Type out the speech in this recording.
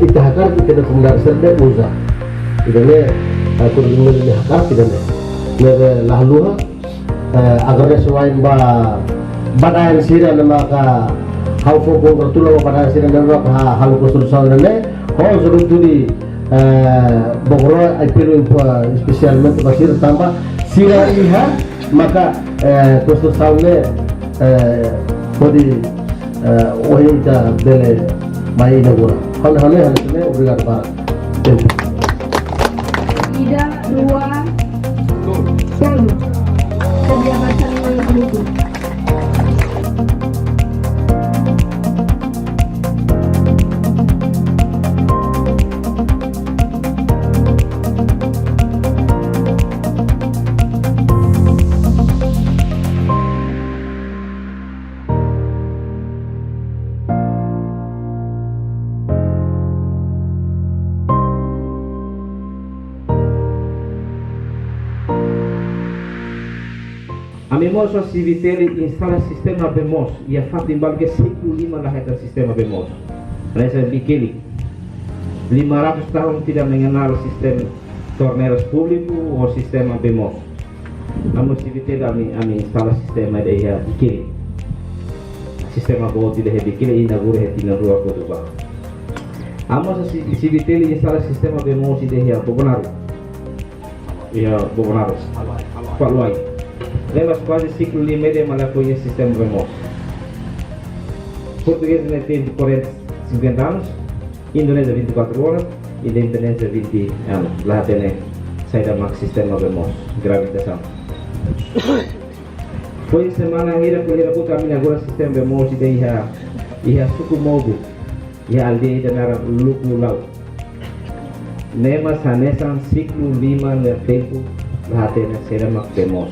itahakar kita kumdar serde uza idane kurang hakar idane nere lahluha agar sesuai ba badayan sira nama ka hau foko bertulang badayan sira nama ka halu kosul saudane ho zurut tuli bogoro IPL spesialmente basir tambah sira iha maka kosul saudane podi ohita dele mai nagura hal-halnya harusnya obrigado para tempo. Ida, dua, solo. Kebiasaan menunggu. A memória civitele instala sistema BEMOS e a fato em balque ciclo 5 lah itu sistema BEMOS. Rasa bikili 500 tahun tidak mengenal sistem torneros público ou sistema BEMOS. Namun civitele ami instala sistema dia bikili. Sistema bawa tidak bikili inaugura tina rua kotuba. Amos civitele instala sistema BEMOS dia Bobonaru. Ya Bobonaru. Paluai. Levas quase ciclo 5 de malacoia sistema BEMOS. Português tem 50 anos, Indonésia 24 horas, e da Indonésia 20 anos. Lá tem saída max sistema BEMOS, gravitação. Foi semana ira kulira buka kami agora sistema BEMOS e daí ia suku mogu, ia aldeia da nara luku lau. Nema sanesan ciclo 5 no tempo, lá tem saída max BEMOS.